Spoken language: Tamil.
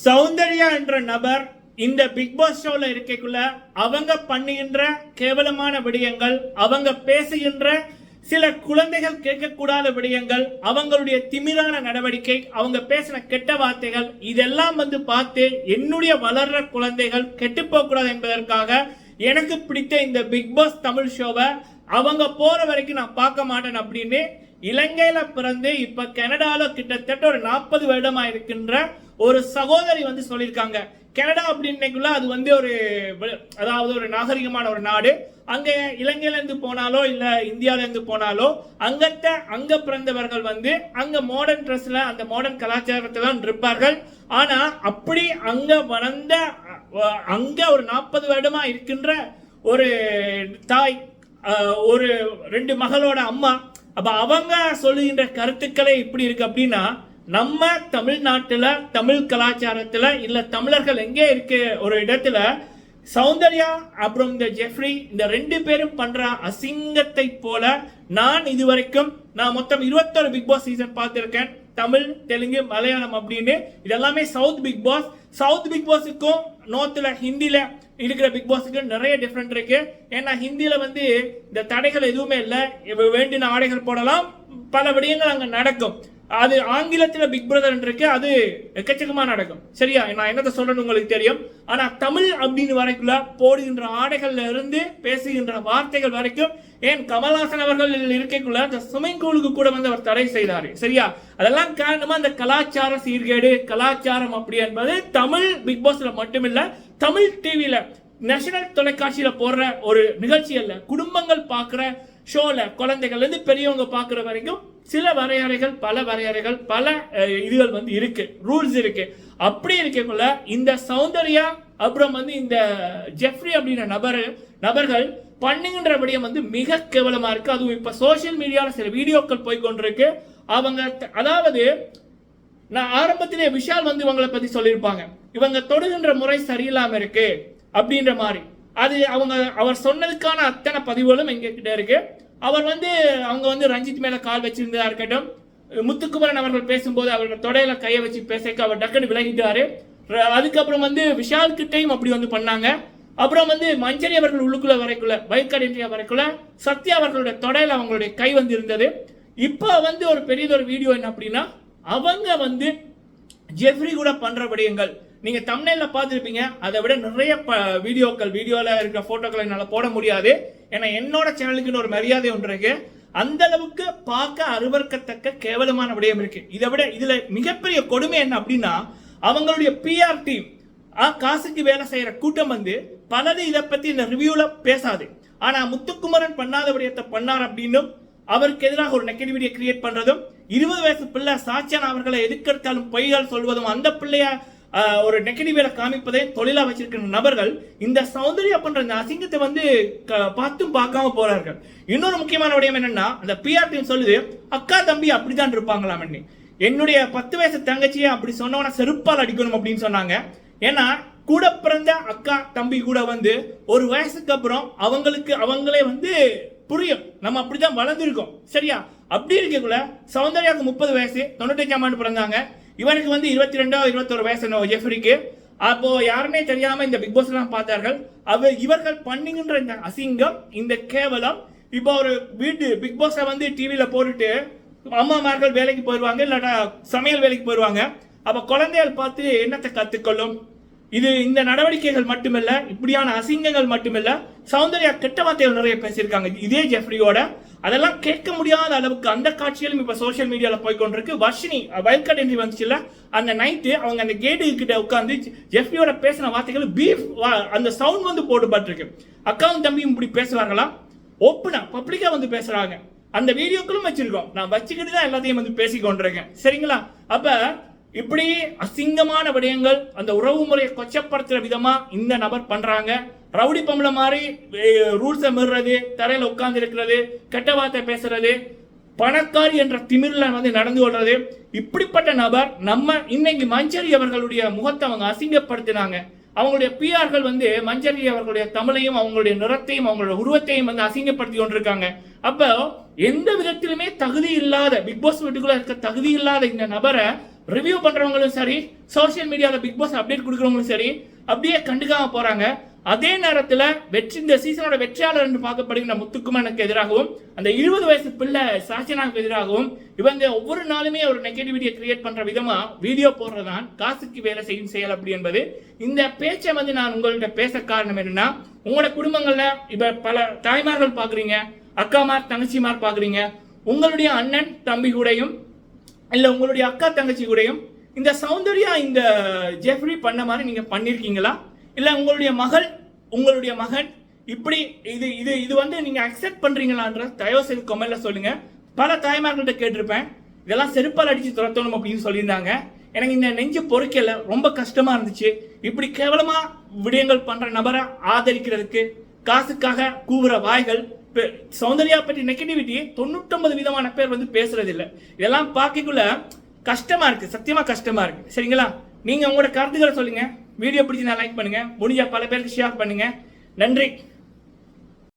சௌந்தர்யா என்ற நபர் இந்த பிக் பாஸ் ஷோல இருக்கக்குள்ள அவங்க பண்ணுகின்ற கேவலமான விடயங்கள், அவங்க பேசுகின்ற சில குழந்தைகள் கேட்கக்கூடாத விடயங்கள், அவங்களுடைய திமிரான நடவடிக்கை, அவங்க பேசின கெட்ட வார்த்தைகள், இதெல்லாம் பார்த்து என்னுடைய வளர்ற குழந்தைகள் கெட்டு போகக்கூடாது என்பதற்காக எனக்கு பிடித்த இந்த பிக் பாஸ் தமிழ் ஷோவை அவங்க போற வரைக்கும் நான் பார்க்க மாட்டேன் அப்படின்னு இலங்கையில பிறந்து இப்ப கனடால கிட்டத்தட்ட ஒரு 40 வருடமா இருக்கின்ற ஒரு சகோதரி சொல்லியிருக்காங்க. கனடா அப்படின்னைக்குள்ள அது ஒரு அதாவது ஒரு நாகரிகமான ஒரு நாடு. அங்க இலங்கையில இருந்து போனாலோ இல்ல இந்தியால இருந்து போனாலோ அங்க பிறந்தவர்கள் அங்க மாடர்ன் ட்ரெஸ்ல அந்த மாடர்ன் கலாச்சாரத்துல இருப்பார்கள். ஆனா அப்படி அங்க வளர்ந்த அங்க ஒரு 40 வருடமா இருக்கின்ற ஒரு தாய், ஒரு 2 மகளோட அம்மா, அப்ப அவங்க சொல்லுகின்ற கருத்துக்களை இப்படி இருக்கு அப்படின்னா, நம்ம தமிழ்நாட்டுல தமிழ் கலாச்சாரத்துல இல்ல தமிழர்கள் எங்கே இருக்கு ஒரு இடத்துல சௌந்தர்யா அப்புறம் இந்த ஜெஃப்ரி இந்த 2 பேரும் பண்ற அசிங்கத்தை போல நான் இதுவரைக்கும் மொத்தம் 21 பிக் பாஸ் சீசன் பார்த்திருக்கேன். தமிழ், தெலுங்கு, மலையாளம் அப்படின்னு இதெல்லாமே south big boss. South big பாஸுக்கும் நார்த்ல ஹிந்தில இருக்கிற பிக் பாஸுக்கு நிறைய டிஃபரெண்ட் இருக்கு. ஏன்னா ஹிந்தியில இந்த தடைகள் எதுவுமே இல்லை, வேண்டின ஆடைகள் போடலாம், பல விடயங்கள் அங்க நடக்கும். அது ஆங்கிலத்தில் பிக் பிரதர் இருக்கு, அது எக்கச்சக்கமா நடக்கும். சரியா, நான் என்னத்தை சொல்றேன்னு உங்களுக்கு தெரியும். ஆனா தமிழ் அப்படின்னு வரைக்குள்ள போடுகின்ற ஆடைகள்ல இருந்து பேசுகின்ற வார்த்தைகள் வரைக்கும், ஏன் கமல்ஹாசன் அவர்கள் இருக்கக்குள்ள அந்த ஸ்விமிங் பூலுக்கு கூட அவர் தடை செய்தாரு. சரியா, அதெல்லாம் காரணமா அந்த கலாச்சார சீர்கேடு, கலாச்சாரம் அப்படி என்பது தமிழ் பிக் பாஸ்ல மட்டுமில்ல, தமிழ் டிவில நேஷனல் தொலைக்காட்சியில போடுற ஒரு நிகழ்ச்சி அல்ல, குடும்பங்கள் பார்க்கிற ஷோல குழந்தைகள் இருந்து பெரியவங்க பார்க்கிற வரைக்கும் சில வரையறைகள், பல வரையறைகள், பல இதுகள் இருக்கு, ரூல்ஸ் இருக்கு. அப்படி இருக்கக்குள்ள இந்த சௌந்தர்யா அப்புறம் இந்த ஜெஃப்ரி அப்படின்ற நபர்கள் பண்ணுகின்ற விடயம் மிக கேவலமா இருக்கு. அதுவும் இப்ப சோசியல் மீடியால சில வீடியோக்கள் போய்கொண்டிருக்கு. அவங்க அதாவது நான் ஆரம்பத்திலே விஷால் இவங்களை பத்தி சொல்லியிருப்பாங்க, இவங்க தொடுகின்ற முறை சரியில்லாம இருக்கு அப்படின்ற மாதிரி. அது அவர் சொன்னதுக்கான அத்தனை பதிவுகளும் எங்க கிட்ட இருக்கு. அவர் அவங்க ரஞ்சித் மேல கால் வச்சிருந்ததா இருக்கட்டும், முத்துக்குமரன் அவர்கள் பேசும்போது அவர்கள் தொடையில கையை வச்சு பேச அவர் டக்குன்னு விலகிட்டாரு. அதுக்கப்புறம் விஷால் கிட்டையும் அப்படி பண்ணாங்க. அப்புறம் மஞ்சரி அவர்கள் உள்ளுக்குள்ள வரைக்குள்ள வயக்காடு இந்தியா வரைக்குள்ள சத்யா அவர்களுடைய தொடையில அவங்களுடைய கை இருந்தது. இப்ப ஒரு பெரியதொரு வீடியோ என்ன அப்படின்னா, அவங்க ஜெஃப்ரி கூட பண்ற விடயங்கள் நீங்க தம்ப்நெயில்ல பார்த்திருப்பீங்க. அதை விட நிறைய வீடியோல இருக்கிற போட்டோக்களை என்னால போட முடியாது. ஏன்னா என்னோட சேனலுக்குன்னு ஒரு மரியாதை ஒன்று இருக்கு. அந்த அளவுக்கு பார்க்க அருவருக்கத்தக்க கேவலமான விடயம் இருக்கு. இதை விட இதுல மிகப்பெரிய கொடுமை என்ன அப்படின்னா, அவங்களுடைய பிஆர் டீம் காசுக்கு வேலை செய்யற கூட்டம் பலது இதை பத்தி இந்த ரிவ்யூல பேசாது. ஆனா முத்துக்குமரன் பண்ணாத விடயத்தை பண்ணார் அப்படின்னும், அவருக்கு எதிராக ஒரு நெகட்டிவிட்டியை கிரியேட் பண்றதும், 20 வயசு பிள்ளை சாட்சியான அவர்களை எதிர்த்தாலும் பொய்கள் சொல்வதும், அந்த பிள்ளைய ஒரு நெகட்டிவ்ல காமிப்பதை தொழிலா வச்சிருக்கிற நபர்கள் இந்த சௌந்தர்யா பண்ற இந்த அசிங்கத்தை பார்த்தும் பார்க்காம போறார்கள். இன்னொரு முக்கியமான விடயம் என்னன்னா, அந்த பிஆர் டீம் சொல்லுது அக்கா தம்பி அப்படிதான் இருப்பாங்களாம். என்னுடைய 10 வயசு தங்கச்சியை அப்படி சொன்னவன செருப்பால் அடிக்கணும் அப்படின்னு சொன்னாங்க. ஏன்னா கூட பிறந்த அக்கா தம்பி கூட ஒரு வயசுக்கு அப்புறம் அவங்களே புரியும், நம்ம அப்படிதான் வளர்ந்துருக்கோம். சரியா, அப்படி இருக்கக்குள்ள சௌந்தர்யாவுக்கு 30 வயசு, 95ஆம் ஆண்டு பிறந்தாங்க. இவனுக்கு 22 21 வயசு ஜெஃப்ரிக்கு. அப்போ யாருமே தெரியாம இந்த பிக் பாஸ் எல்லாம் பார்த்தார்கள். இவர்கள் பண்ணுகின்ற இந்த அசிங்கம், இந்த கேவலம், இப்போ ஒரு வீட்டு பிக் பாஸ் டிவியில போட்டுட்டு அம்மாமார்கள் வேலைக்கு போயிடுவாங்க, இல்லாட்டா சமையல் வேலைக்கு போயிடுவாங்க. அப்ப குழந்தைகள் பார்த்து என்னத்தை கத்துக்கொள்ளும்? இது இந்த நடவடிக்கைகள் மட்டுமில்ல, இப்படியான அசிங்கங்கள் மட்டுமில்ல, சௌந்தர்யா கெட்ட வார்த்தைகள் நிறைய பேசியிருக்காங்க இதே ஜெஃப்ரியோட. அதெல்லாம் கேட்க முடியாத அளவுக்கு அந்த காட்சிகளும் இப்ப சோசியல் மீடியால போய்கொண்டிருக்கு. வர்ஷினி வயல்காட் என்ட்ரி வந்துச்சுல, அந்த நைட்டு அவங்க அந்த கேட்டு கிட்ட உட்காந்து ஜெஃப்ரியோட பேசின வார்த்தைகள் பீஃப் அந்த சவுண்ட் போட்டுப்பட்டிருக்கு. அக்காவும் தம்பியும் இப்படி பேசுவாங்களா? ஓப்பனா பப்ளிக்கா பேசுறாங்க. அந்த வீடியோக்களும் வச்சிருக்கோம், நான் வச்சுக்கிட்டு தான் எல்லாத்தையும் பேசிக்கொண்டிருக்கேன். சரிங்களா? அப்ப இப்படி அசிங்கமான விடயங்கள், அந்த உறவு முறையை கொச்சப்படுத்துற விதமா இந்த நபர் பண்றாங்க. ரவுடி பொம்பளை மாதிரி ரூல்ஸை மீறது, தரையில உட்கார்ந்து இருக்கிறது, கெட்ட வார்த்தை பேசுறது, பணக்காரி என்ற திமிர்ல நடந்து கொள்றது. இப்படிப்பட்ட நபர் நம்ம இன்னைக்கு மஞ்சரி அவர்களுடைய முகத்தை அவங்க அசிங்கப்படுத்தினாங்க. அவங்களுடைய பிஆர்கள் மஞ்சரி அவர்களுடைய தமிழையும் அவங்களுடைய நிறத்தையும் அவங்களுடைய உருவத்தையும் அசிங்கப்படுத்தி கொண்டிருக்காங்க. அப்போ எந்த விதத்திலுமே தகுதி இல்லாத, பிக் பாஸ் வீட்டுக்குள்ள இருக்க தகுதி இல்லாத இந்த நபரை ரிவ்யூ பண்றவங்களும் சரி, சோஷியல் மீடியாவில் பிக் பாஸ் அப்டேட் கொடுக்குறவங்களும் சரி, அப்படியே கண்டுக்காம போறாங்க. அதே நேரத்தில் இந்த சீசனோட வெற்றியாளர் என்று பார்க்கப்படுகிற முத்துக்குமனுக்கு எதிராகவும் அந்த 20 வயசு பிள்ளை சாச்சனாவுக்கு எதிராகவும் இவங்க ஒவ்வொரு நாளுமே ஒரு நெகட்டிவிட்டியை கிரியேட் பண்ற விதமா வீடியோ போடுறதான் காசுக்கு வேலை செய்யும் செயல் அப்படி என்பது. இந்த பேச்சை நான் உங்கள்கிட்ட பேச காரணம் என்னன்னா, உங்களோட குடும்பங்கள்ல இப்ப பல தாய்மார்கள் பாக்குறீங்க, அக்காமார் தங்கச்சிமார் பாக்குறீங்க, உங்களுடைய அண்ணன் தம்பி கூடயும் இல்ல உங்களுடைய அக்கா தங்கச்சி கூடயும் இந்த சௌந்தர்யா இந்த ஜெஃப்ரி பண்ண மாதிரி நீங்க பண்ணிருக்கீங்களா? இல்ல உங்களுடைய மகன் இப்படி இது இது இது நீங்க அக்செப்ட் பண்றீங்களான்ற தயவு செய்து கமெண்ட்ல சொல்லுங்க. பல தாய்மார்கள்ட்ட கேட்டிருப்பேன், இதெல்லாம் செருப்பால் அடிச்சு துரத்தணும் அப்படின்னு சொல்லியிருந்தாங்க. எனக்கு இந்த நெஞ்சு பொறுக்கல, ரொம்ப கஷ்டமா இருந்துச்சு. இப்படி கேவலமா விடயங்கள் பண்ற நபரை ஆதரிக்கிறதுக்கு காசுக்காக கூவுற வாய்கள், சௌந்தர்யா பற்றி நெகட்டிவிட்டி 99% பேர் பேசுறது இல்லை. இதெல்லாம் பார்க்கக்குள்ள கஷ்டமா இருக்கு, சத்தியமா கஷ்டமா இருக்கு. சரிங்களா? நீங்க உங்களோட கருத்துக்களை சொல்லுங்க. வீடியோ பிடிச்சி லைக் பண்ணுங்க, முடிஞ்ச பல பேருக்கு ஷேர் பண்ணுங்க. நன்றி.